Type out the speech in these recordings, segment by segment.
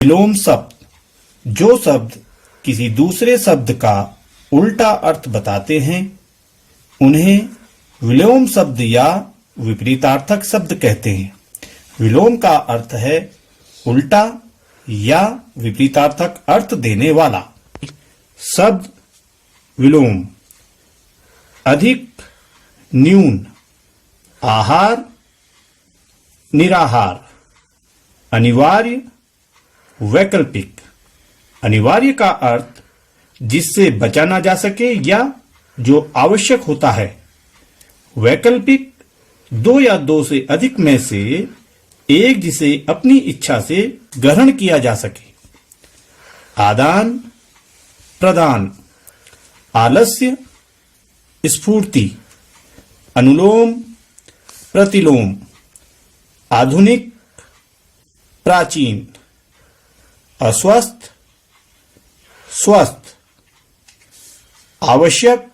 विलोम शब्द जो शब्द किसी दूसरे शब्द का उल्टा अर्थ बताते हैं उन्हें विलोम शब्द या विपरीतार्थक शब्द कहते हैं। विलोम का अर्थ है उल्टा या विपरीतार्थक अर्थ देने वाला। शब्द विलोम अधिक, न्यून, आहार, निराहार, अनिवार्य, वैकल्पिक। अनिवार्य का अर्थ जिससे बचा ना जा सके या जो आवश्यक होता है। वैकल्पिक दो या दो से अधिक में से एक जिसे अपनी इच्छा से ग्रहण किया जा सके। आदान प्रदान, आलस्य, स्फूर्ति, अनुलोम प्रतिलोम, आधुनिक प्राचीन, अस्वस्थ स्वस्थ, आवश्यक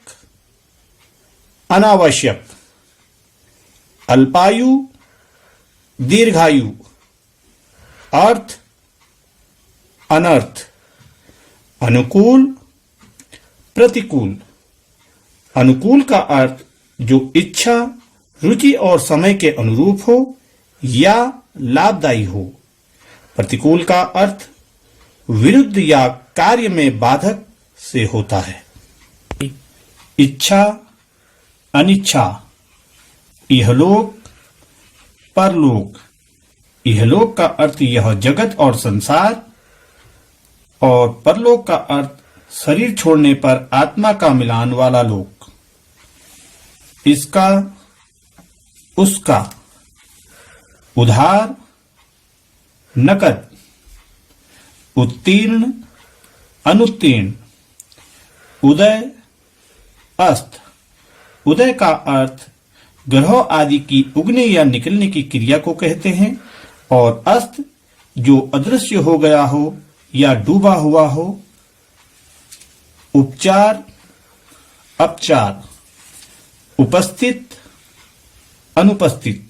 अनावश्यक, अल्पायु दीर्घायु, अर्थ अनर्थ, अनुकूल प्रतिकूल। अनुकूल का अर्थ जो इच्छा, रुचि और समय के अनुरूप हो या लाभदायी हो। प्रतिकूल का अर्थ विरुद्ध या कार्य में बाधक से होता है। इच्छा अनिच्छा, इहलोक परलोक। इहलोक का अर्थ यह जगत और संसार और परलोक का अर्थ शरीर छोड़ने पर आत्मा का मिलान वाला लोक। इसका उसका, उधार नकद, उत्तीर्ण अनुत्तीर्ण, उदय अस्त। उदय का अर्थ ग्रहों आदि की उगने या निकलने की क्रिया को कहते हैं और अस्त जो अदृश्य हो गया हो या डूबा हुआ हो। उपचार अपचार, उपस्थित अनुपस्थित,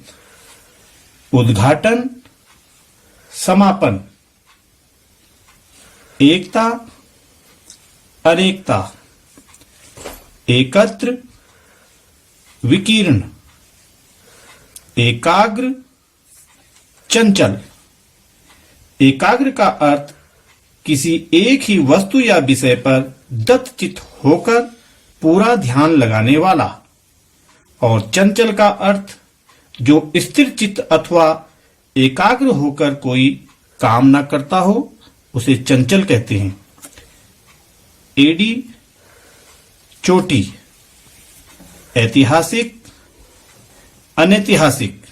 उद्घाटन समापन, एकता अनेकता, एकत्र विकीर्ण, एकाग्र चंचल। एकाग्र का अर्थ किसी एक ही वस्तु या विषय पर दत्तचित्त होकर पूरा ध्यान लगाने वाला। और चंचल का अर्थ जो स्थिर चित्त अथवा एकाग्र होकर कोई काम न करता हो उसे चंचल कहते हैं। एडी चोटी, ऐतिहासिक अनैतिहासिक।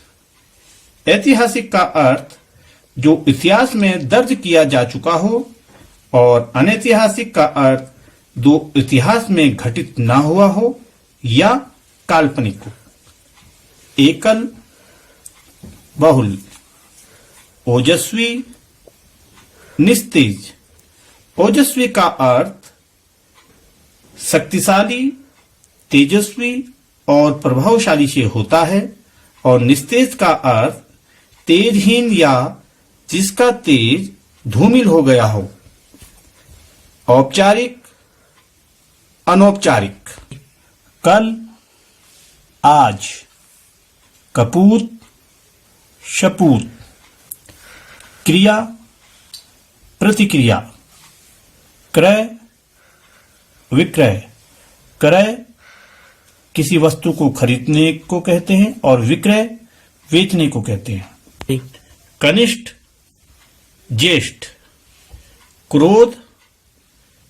ऐतिहासिक का अर्थ जो इतिहास में दर्ज किया जा चुका हो और अनैतिहासिक का अर्थ जो इतिहास में घटित ना हुआ हो या काल्पनिक हो। एकल बहुल, ओजस्वी निस्तेज। ओजस्वी का अर्थ शक्तिशाली, तेजस्वी और प्रभावशाली से होता है और निस्तेज का अर्थ तेजहीन या जिसका तेज धूमिल हो गया हो। औपचारिक अनौपचारिक, कल आज, कपूत शपूत, क्रिया प्रतिक्रिया, क्रय विक्रय। क्रय किसी वस्तु को खरीदने को कहते हैं और विक्रय बेचने को कहते हैं। कनिष्ठ ज्येष्ठ, क्रोध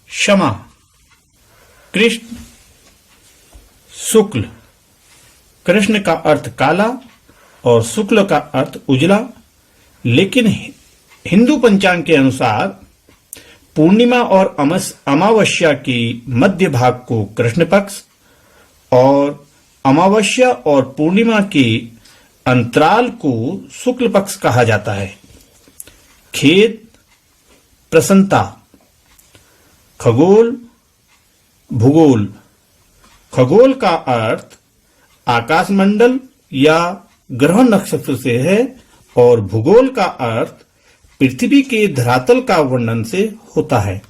क्षमा, कृष्ण शुक्ल। कृष्ण का अर्थ काला और शुक्ल का अर्थ उजला, लेकिन हिंदू पंचांग के अनुसार पूर्णिमा और अमावस्या के मध्य भाग को कृष्ण पक्ष और अमावस्या और पूर्णिमा के अंतराल को शुक्ल पक्ष कहा जाता है। खेद प्रसन्नता, खगोल भूगोल। खगोल का अर्थ आकाशमंडल या ग्रह नक्षत्र से है और भूगोल का अर्थ पृथ्वी के धरातल का वर्णन से होता है।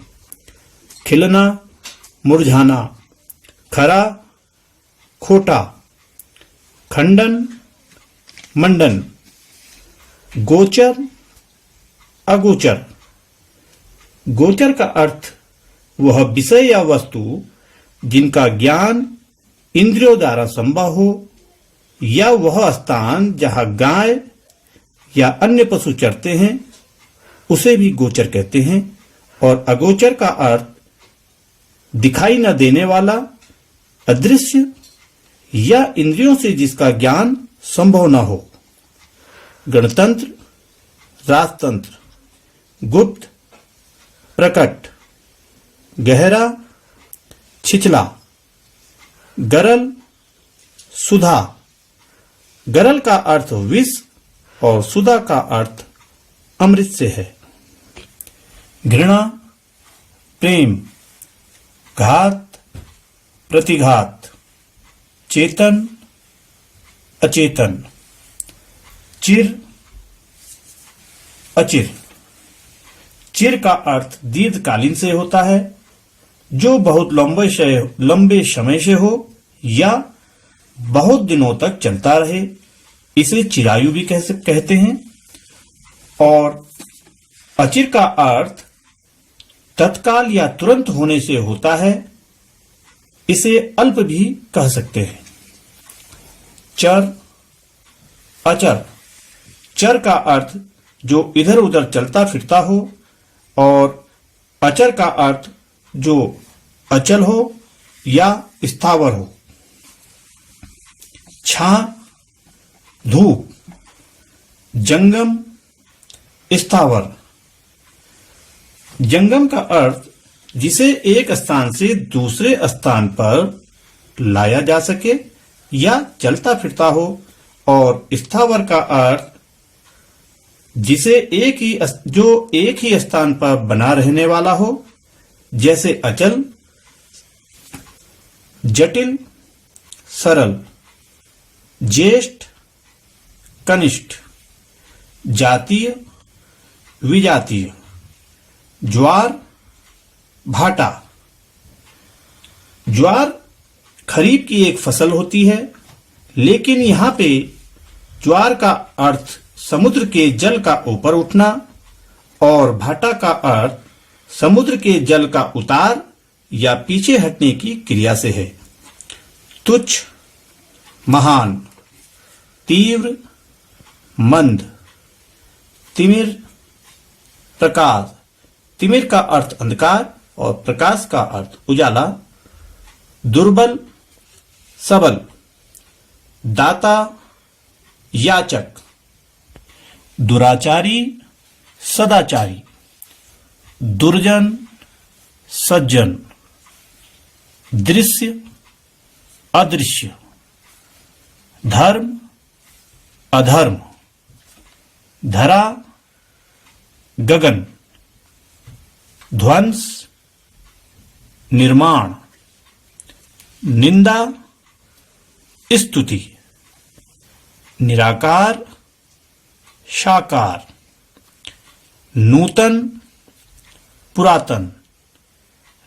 खिलना, मुरझाना, खरा, खोटा, खंडन, मंडन, गोचर, अगोचर। गोचर का अर्थ वह विषय या वस्तु जिनका ज्ञान इंद्रियों द्वारा संभव हो, या वह स्थान जहां गाय या अन्य पशु चरते हैं उसे भी गोचर कहते हैं। और अगोचर का अर्थ दिखाई न देने वाला, अदृश्य या इंद्रियों से जिसका ज्ञान संभव न हो। गणतंत्र, राजतंत्र, गुप्त, प्रकट, गहरा, छिछला, गरल, सुधा। गरल का अर्थ विष और सुधा का अर्थ अमृत से है। घृणा, प्रेम, घात, प्रतिघात, चेतन, अचेतन, चिर, अचिर। चिर का अर्थ दीर्घकालीन से होता है, जो बहुत लंबे समय से हो या बहुत दिनों तक चलता रहे, इसे चिरायु भी कहते हैं। और अचिर का अर्थ तत्काल या तुरंत होने से होता है, इसे अल्प भी कह सकते हैं। चर, अचर। चर का अर्थ जो इधर उधर चलता फिरता हो, और अचर का अर्थ जो अचल हो या स्थावर हो। छां, धूप, जंगम, स्थावर। जंगम का अर्थ जिसे एक स्थान से दूसरे स्थान पर लाया जा सके या चलता फिरता हो, और स्थावर का अर्थ जिसे एक ही स्थान पर बना रहने वाला हो, जैसे अचल, जटिल, सरल, ज्येष्ठ, कनिष्ठ, जातीय, विजातीय, ज्वार, भाटा। ज्वार खरीफ की एक फसल होती है, लेकिन यहां पे ज्वार का अर्थ समुद्र के जल का ऊपर उठना, और भाटा का अर्थ समुद्र के जल का उतार या पीछे हटने की क्रिया से है। तुच्छ, महान, तीव्र, मंद, तिमिर, प्रकाश। तिमिर का अर्थ अंधकार और प्रकाश का अर्थ उजाला। दुर्बल, सबल, दाता, याचक, दुराचारी, सदाचारी, दुर्जन, सज्जन, दृश्य, अदृश्य, धर्म, अधर्म, धरा, गगन, ध्वंस, निर्माण, निंदा, स्तुति, निराकार, साकार, नूतन, पुरातन,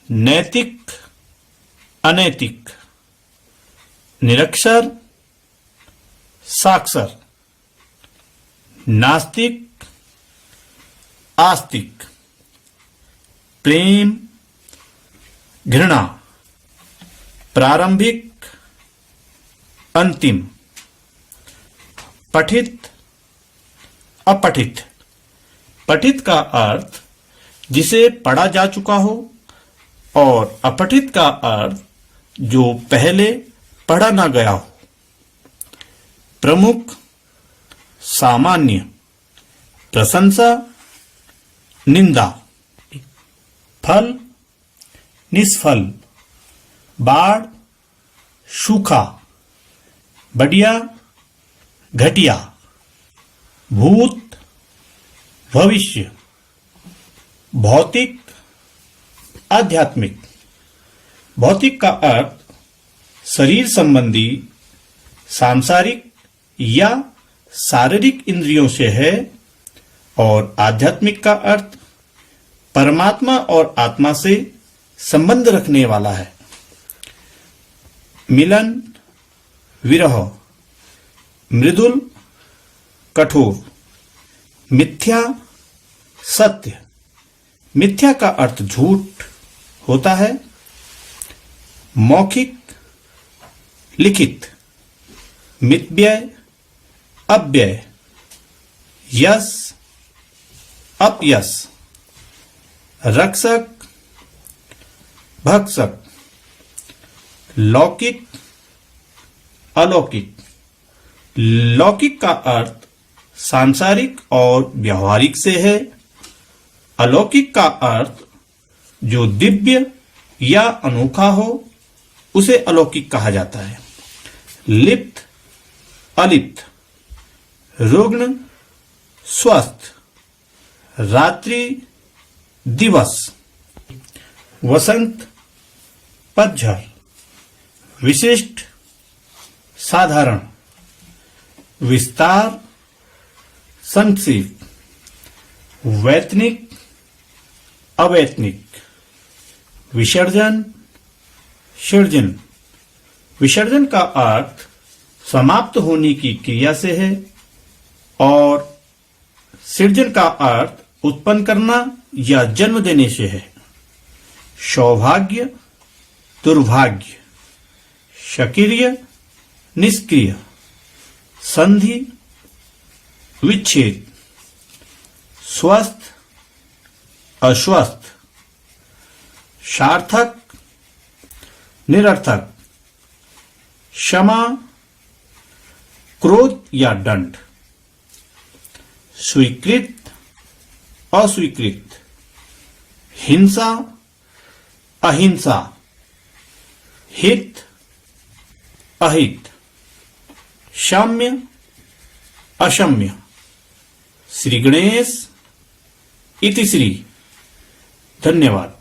नैतिक, अनैतिक, निरक्षर, साक्षर, नास्तिक, आस्तिक, प्रेम, घृणा, प्रारंभिक, अंतिम, पठित, अपठित। पठित का अर्थ जिसे पढ़ा जा चुका हो, और अपठित का अर्थ जो पहले पढ़ा ना गया हो। प्रमुख, सामान्य, प्रशंसा, निंदा, फल, निष्फल, बाढ़, सूखा, बढ़िया, घटिया, भूत, भविष्य, भौतिक, आध्यात्मिक। भौतिक का अर्थ शरीर संबंधी, सांसारिक या शारीरिक इंद्रियों से है, और आध्यात्मिक का अर्थ परमात्मा और आत्मा से संबंध रखने वाला है। मिलन, विरह, मृदुल, कठोर, मिथ्या, सत्य। मिथ्या का अर्थ झूठ होता है। मौखिक, लिखित, मितव्यय, अपव्यय, यश, अपयश, रक्षक, भक्षक, लौकिक, अलौकिक। लौकिक का अर्थ सांसारिक और व्यवहारिक से है। अलौकिक का अर्थ जो दिव्य या अनोखा हो उसे अलौकिक कहा जाता है। लिप्त, अलिप्त, रुग्ण, स्वस्थ, रात्रि, दिवस, वसंत, पतझड़, विशिष्ट, साधारण, विस्तार, संक्षेप, वैतनिक, अवैतनिक, विसर्जन, सृजन। विसर्जन का अर्थ समाप्त होने की क्रिया से है और सृजन का अर्थ उत्पन्न करना या जन्म देने से है। सौभाग्य, दुर्भाग्य, सक्रिय, निष्क्रिय, संधि, विच्छेद, स्वस्थ, अस्वस्थ, सार्थक, निरर्थक, क्षमा, क्रोध या दंड, स्वीकृत, अस्वीकृत, हिंसा, अहिंसा, हित, अहित, क्षम्य, अक्षम्य। श्री गणेश इति श्री। धन्यवाद।